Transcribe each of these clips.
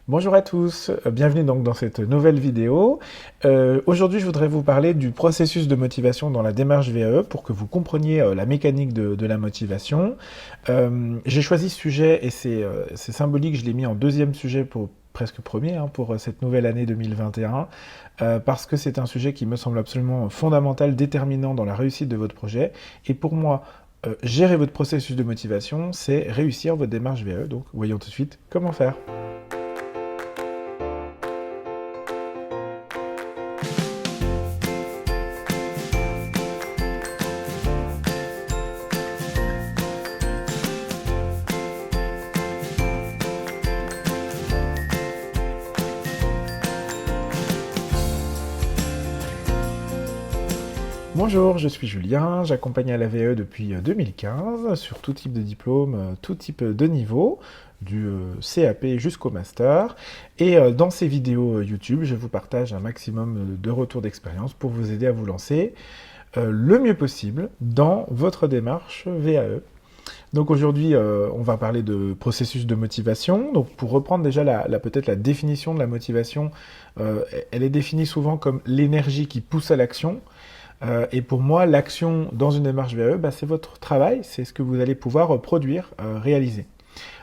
Bonjour à tous, bienvenue donc dans cette nouvelle vidéo. Aujourd'hui, je voudrais vous parler du processus de motivation dans la démarche VAE pour que vous compreniez la mécanique de la motivation. J'ai choisi ce sujet et c'est symbolique, je l'ai mis en deuxième sujet pour presque premier pour cette nouvelle année 2021 parce que c'est un sujet qui me semble absolument fondamental, déterminant dans la réussite de votre projet. Et pour moi, gérer votre processus de motivation, c'est réussir votre démarche VAE. Donc, voyons tout de suite comment faire. Bonjour, je suis Julien, j'accompagne à la VAE depuis 2015 sur tout type de diplôme, tout type de niveau, du CAP jusqu'au master. Et dans ces vidéos YouTube, je vous partage un maximum de retours d'expérience pour vous aider à vous lancer le mieux possible dans votre démarche VAE. Donc aujourd'hui, on va parler de processus de motivation. Donc pour reprendre déjà peut-être la définition de la motivation, elle est définie souvent comme l'énergie qui pousse à l'action. Et pour moi, l'action dans une démarche VAE, c'est votre travail, c'est ce que vous allez pouvoir produire, réaliser.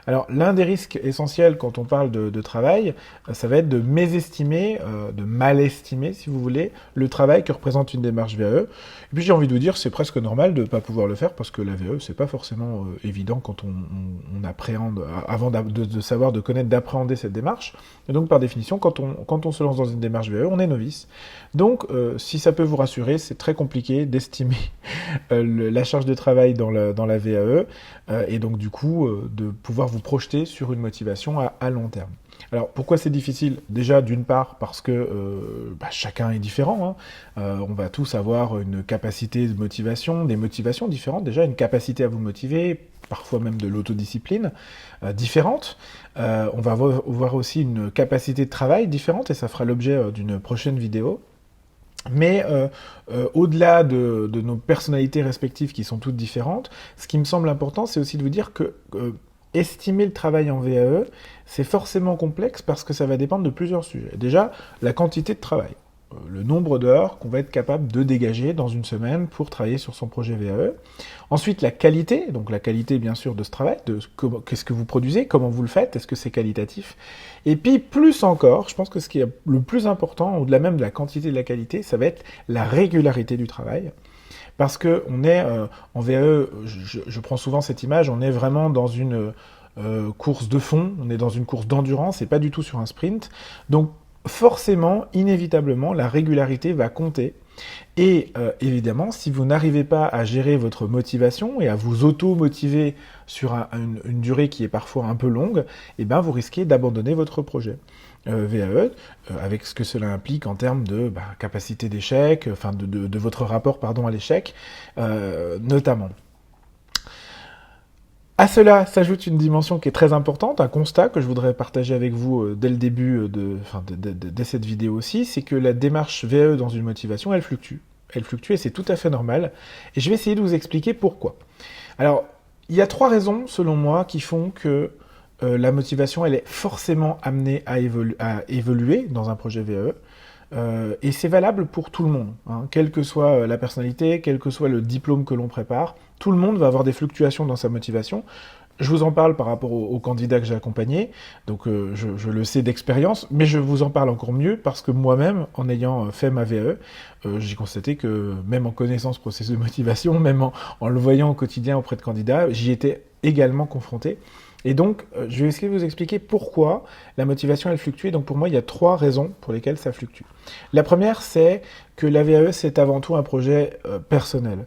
Alors, l'un des risques essentiels quand on parle de travail, ça va être de mésestimer, de mal-estimer, si vous voulez, le travail que représente une démarche VAE. Et puis j'ai envie de vous dire, c'est presque normal de ne pas pouvoir le faire parce que la VAE, c'est pas forcément évident quand on appréhende, avant de savoir, de connaître, d'appréhender cette démarche. Et donc, par définition, quand on se lance dans une démarche VAE, on est novice. Donc, si ça peut vous rassurer, c'est très compliqué d'estimer la charge de travail dans la VAE, et donc du coup, de pouvoir vous projeter sur une motivation à long terme. Alors, pourquoi c'est difficile? Déjà, d'une part, parce que chacun est différent. On va tous avoir une capacité de motivation, des motivations différentes. Déjà, une capacité à vous motiver, parfois même de l'autodiscipline différente. On va avoir aussi une capacité de travail différente, et ça fera l'objet d'une prochaine vidéo. Mais au-delà de nos personnalités respectives qui sont toutes différentes, ce qui me semble important, c'est aussi de vous dire que estimer le travail en VAE, c'est forcément complexe parce que ça va dépendre de plusieurs sujets. Déjà, la quantité de travail, le nombre d'heures qu'on va être capable de dégager dans une semaine pour travailler sur son projet VAE. Ensuite, la qualité, donc la qualité bien sûr de ce travail, qu'est-ce que vous produisez, comment vous le faites, est-ce que c'est qualitatif. Et puis plus encore, je pense que ce qui est le plus important, au-delà même de la quantité et de la qualité, ça va être la régularité du travail. Parce que on est en VAE, je prends souvent cette image, on est vraiment dans une course de fond, on est dans une course d'endurance et pas du tout sur un sprint. Donc forcément, inévitablement, la régularité va compter. Et évidemment, si vous n'arrivez pas à gérer votre motivation et à vous auto-motiver sur une durée qui est parfois un peu longue, eh ben, vous risquez d'abandonner votre projet. VAE, avec ce que cela implique en termes de capacité d'échec, enfin de votre rapport à l'échec, notamment. À cela s'ajoute une dimension qui est très importante, un constat que je voudrais partager avec vous dès le début, dès cette vidéo aussi, c'est que la démarche VAE dans une motivation, elle fluctue. Elle fluctue et c'est tout à fait normal. Et je vais essayer de vous expliquer pourquoi. Alors, il y a 3 raisons, selon moi, qui font que la motivation, elle est forcément amenée à évoluer dans un projet VAE. Et c'est valable pour tout le monde, quelle que soit la personnalité, quel que soit le diplôme que l'on prépare, tout le monde va avoir des fluctuations dans sa motivation. Je vous en parle par rapport aux candidats que j'ai accompagnés, donc je le sais d'expérience, mais je vous en parle encore mieux parce que moi-même, en ayant fait ma VAE, j'ai constaté que même en connaissant ce processus de motivation, même en le voyant au quotidien auprès de candidats, j'y étais également confronté. Et donc, je vais essayer de vous expliquer pourquoi la motivation, elle fluctue. Et donc, pour moi, il y a 3 raisons pour lesquelles ça fluctue. La première, c'est que la VAE, c'est avant tout un projet personnel.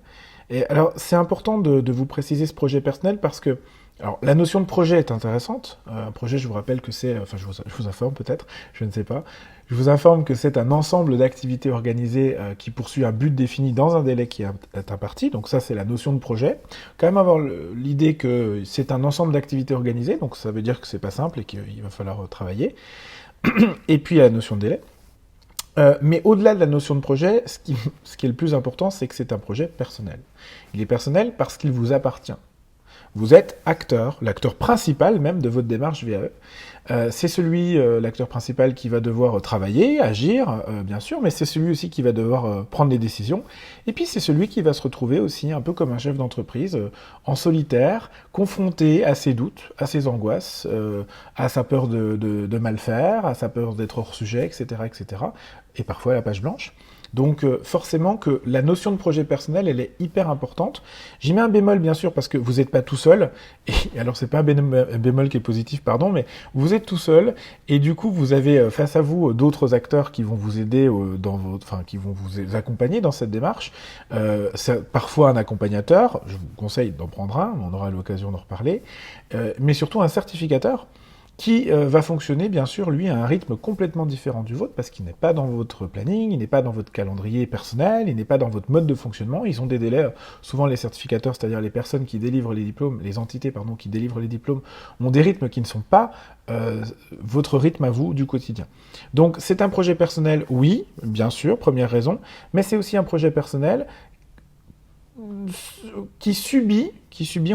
Et alors, c'est important de vous préciser ce projet personnel parce que alors, la notion de projet est intéressante. Un projet, je vous rappelle que c'est... Enfin, je vous informe peut-être, je ne sais pas. Je vous informe que c'est un ensemble d'activités organisées qui poursuit un but défini dans un délai qui est imparti. Donc ça, c'est la notion de projet. Quand même avoir l'idée que c'est un ensemble d'activités organisées, donc ça veut dire que c'est pas simple et qu'il va falloir travailler. Et puis, la notion de délai. Mais au-delà de la notion de projet, ce qui est le plus important, c'est que c'est un projet personnel. Il est personnel parce qu'il vous appartient. Vous êtes acteur, l'acteur principal même de votre démarche VAE. C'est celui, l'acteur principal, qui va devoir travailler, agir, bien sûr, mais c'est celui aussi qui va devoir prendre des décisions. Et puis c'est celui qui va se retrouver aussi, un peu comme un chef d'entreprise, en solitaire, confronté à ses doutes, à ses angoisses, à sa peur de mal faire, à sa peur d'être hors sujet, etc., etc., et parfois à la page blanche. Donc forcément que la notion de projet personnel, elle est hyper importante. J'y mets un bémol, bien sûr, parce que vous n'êtes pas tout seul. Et alors c'est pas un bémol qui est positif, pardon, mais vous êtes tout seul, et du coup vous avez face à vous d'autres acteurs qui vont vous aider qui vont vous accompagner dans cette démarche. Parfois un accompagnateur, je vous conseille d'en prendre un, on aura l'occasion d'en reparler, mais surtout un certificateur, qui va fonctionner, bien sûr, lui, à un rythme complètement différent du vôtre, parce qu'il n'est pas dans votre planning, il n'est pas dans votre calendrier personnel, il n'est pas dans votre mode de fonctionnement. Ils ont des délais, souvent les certificateurs, c'est-à-dire les personnes qui délivrent les diplômes, les entités, pardon, qui délivrent les diplômes, ont des rythmes qui ne sont pas votre rythme à vous du quotidien. Donc c'est un projet personnel, oui, bien sûr, première raison, mais c'est aussi un projet personnel qui subit,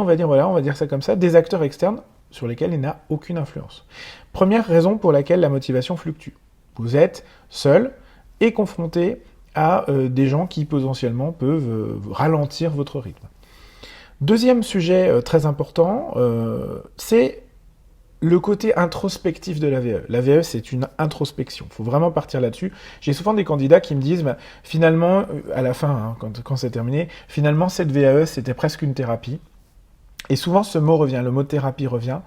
on va dire, voilà, on va dire ça comme ça, des acteurs externes sur lesquels il n'a aucune influence. Première raison pour laquelle la motivation fluctue. Vous êtes seul et confronté à des gens qui potentiellement peuvent ralentir votre rythme. Deuxième sujet très important, c'est le côté introspectif de la VAE. La VAE, c'est une introspection. Il faut vraiment partir là-dessus. J'ai souvent des candidats qui me disent, finalement, à la fin, quand c'est terminé, finalement, cette VAE, c'était presque une thérapie. Et souvent, ce mot revient, le mot thérapie revient.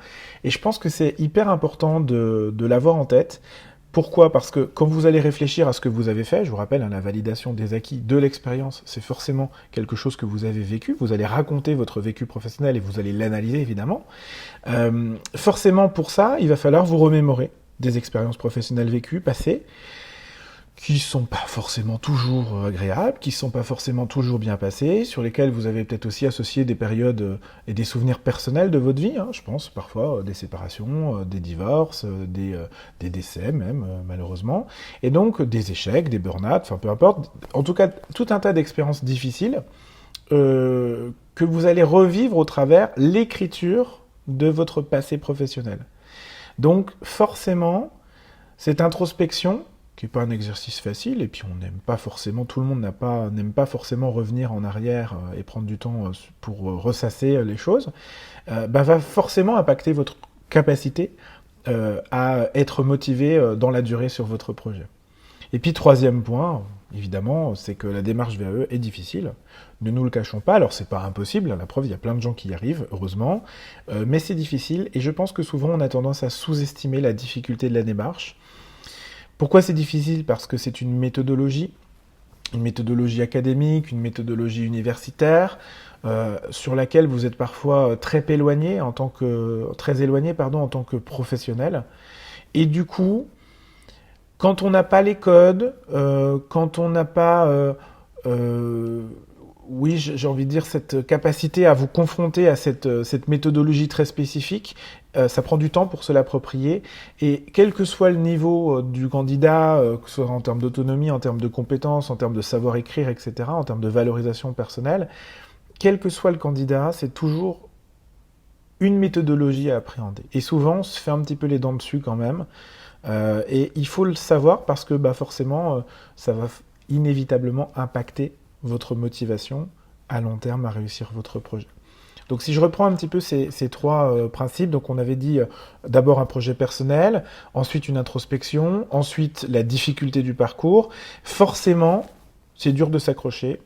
Et je pense que c'est hyper important de l'avoir en tête. Pourquoi ? Parce que quand vous allez réfléchir à ce que vous avez fait, je vous rappelle, la validation des acquis de l'expérience, c'est forcément quelque chose que vous avez vécu. Vous allez raconter votre vécu professionnel et vous allez l'analyser, évidemment. Forcément, pour ça, il va falloir vous remémorer des expériences professionnelles vécues, passées, qui sont pas forcément toujours agréables, qui sont pas forcément toujours bien passées, sur lesquelles vous avez peut-être aussi associé des périodes et des souvenirs personnels de votre vie. Je pense parfois des séparations, des divorces, des décès même, malheureusement. Et donc des échecs, des burn-out, enfin peu importe. En tout cas, tout un tas d'expériences difficiles que vous allez revivre au travers l'écriture de votre passé professionnel. Donc forcément, cette introspection, qui n'est pas un exercice facile, et puis on n'aime pas forcément, tout le monde n'aime pas forcément revenir en arrière et prendre du temps pour ressasser les choses, va forcément impacter votre capacité à être motivé dans la durée sur votre projet. Et puis troisième point, évidemment, c'est que la démarche VAE est difficile. Ne nous le cachons pas, alors c'est pas impossible, la preuve, il y a plein de gens qui y arrivent, heureusement, mais c'est difficile, et je pense que souvent on a tendance à sous-estimer la difficulté de la démarche. Pourquoi c'est difficile ? Parce que c'est une méthodologie académique, une méthodologie universitaire, sur laquelle vous êtes parfois très éloigné en tant que professionnel. Et du coup, quand on n'a pas les codes, quand on n'a pas, j'ai envie de dire, cette capacité à vous confronter à cette méthodologie très spécifique, ça prend du temps pour se l'approprier, et quel que soit le niveau du candidat, que ce soit en termes d'autonomie, en termes de compétences, en termes de savoir-écrire, etc., en termes de valorisation personnelle, quel que soit le candidat, c'est toujours une méthodologie à appréhender. Et souvent, on se fait un petit peu les dents dessus quand même, et il faut le savoir parce que forcément, ça va inévitablement impacter votre motivation à long terme à réussir votre projet. Donc si je reprends un petit peu ces trois principes, donc on avait dit d'abord un projet personnel, ensuite une introspection, ensuite la difficulté du parcours. Forcément, c'est dur de s'accrocher.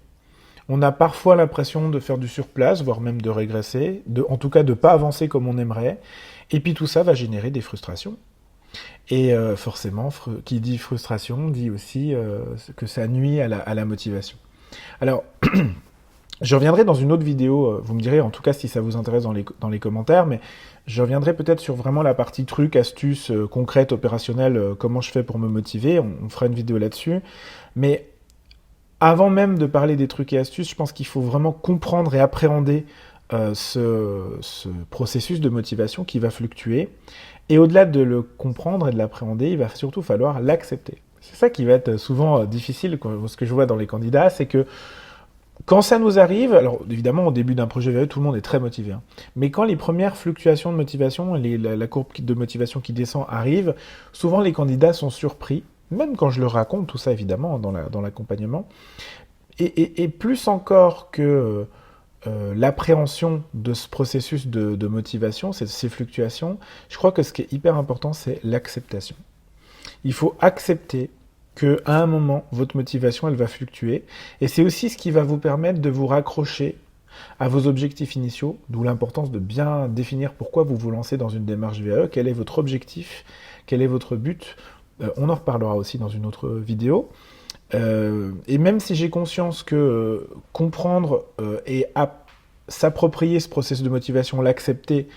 On a parfois l'impression de faire du surplace, voire même de régresser, en tout cas de ne pas avancer comme on aimerait. Et puis tout ça va générer des frustrations. Et forcément, qui dit frustration dit aussi que ça nuit à la motivation. Alors, je reviendrai dans une autre vidéo, vous me direz en tout cas si ça vous intéresse dans les commentaires, mais je reviendrai peut-être sur vraiment la partie trucs, astuces, concrètes, opérationnelles, comment je fais pour me motiver, on fera une vidéo là-dessus. Mais avant même de parler des trucs et astuces, je pense qu'il faut vraiment comprendre et appréhender ce processus de motivation qui va fluctuer. Et au-delà de le comprendre et de l'appréhender, il va surtout falloir l'accepter. C'est ça qui va être souvent difficile, ce que je vois dans les candidats, c'est que Quand ça nous arrive, alors évidemment au début d'un projet VAE, tout le monde est très motivé, hein. Mais quand les premières fluctuations de motivation, la courbe de motivation qui descend arrive, souvent les candidats sont surpris, même quand je leur raconte tout ça évidemment dans l'accompagnement, et plus encore que l'appréhension de ce processus de motivation, ces fluctuations, je crois que ce qui est hyper important, c'est l'acceptation. Il faut accepter qu'à un moment, votre motivation, elle va fluctuer. Et c'est aussi ce qui va vous permettre de vous raccrocher à vos objectifs initiaux, d'où l'importance de bien définir pourquoi vous vous lancez dans une démarche VAE, quel est votre objectif, quel est votre but. On en reparlera aussi dans une autre vidéo. Et même si j'ai conscience que comprendre et s'approprier ce processus de motivation, l'accepter,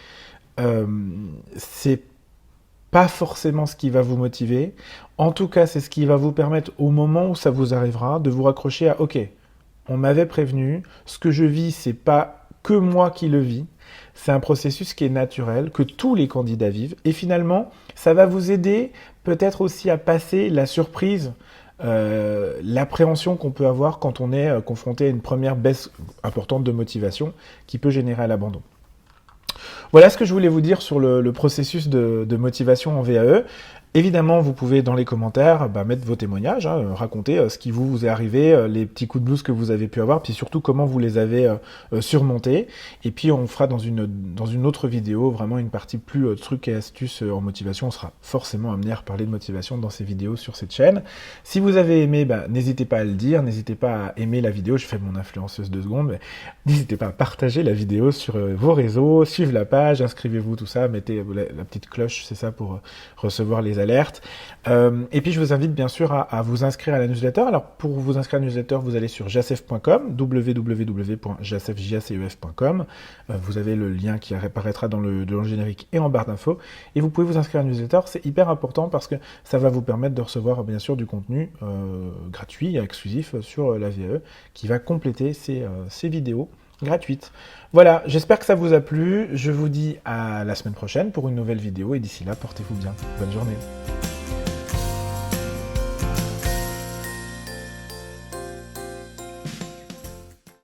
c'est pas forcément ce qui va vous motiver. En tout cas, c'est ce qui va vous permettre, au moment où ça vous arrivera, de vous raccrocher à « Ok, on m'avait prévenu, ce que je vis, c'est pas que moi qui le vis, c'est un processus qui est naturel, que tous les candidats vivent. » Et finalement, ça va vous aider peut-être aussi à passer la surprise, l'appréhension qu'on peut avoir quand on est confronté à une première baisse importante de motivation qui peut générer l'abandon. Voilà ce que je voulais vous dire sur le processus de motivation en VAE. Évidemment, vous pouvez dans les commentaires mettre vos témoignages, hein, raconter ce qui vous est arrivé, les petits coups de blues que vous avez pu avoir, puis surtout comment vous les avez surmontés. Et puis on fera dans une autre vidéo vraiment une partie plus trucs et astuces en motivation. On sera forcément amené à reparler de motivation dans ces vidéos sur cette chaîne. Si vous avez aimé, n'hésitez pas à le dire, n'hésitez pas à aimer la vidéo. Je fais mon influenceuse 2 secondes, mais n'hésitez pas à partager la vidéo sur vos réseaux, suivre la page, inscrivez-vous, tout ça, mettez la petite cloche, c'est ça, pour recevoir les alertes. Et puis je vous invite bien sûr à vous inscrire à la newsletter. Alors pour vous inscrire à la newsletter, vous allez sur jacef.com, www.jacef.com. Vous avez le lien qui apparaîtra dans le générique et en barre d'infos. Et vous pouvez vous inscrire à la newsletter, c'est hyper important parce que ça va vous permettre de recevoir bien sûr du contenu gratuit et exclusif sur la VAE qui va compléter ces vidéos gratuites. Voilà, j'espère que ça vous a plu. Je vous dis à la semaine prochaine pour une nouvelle vidéo et d'ici là, portez-vous bien. Bonne journée.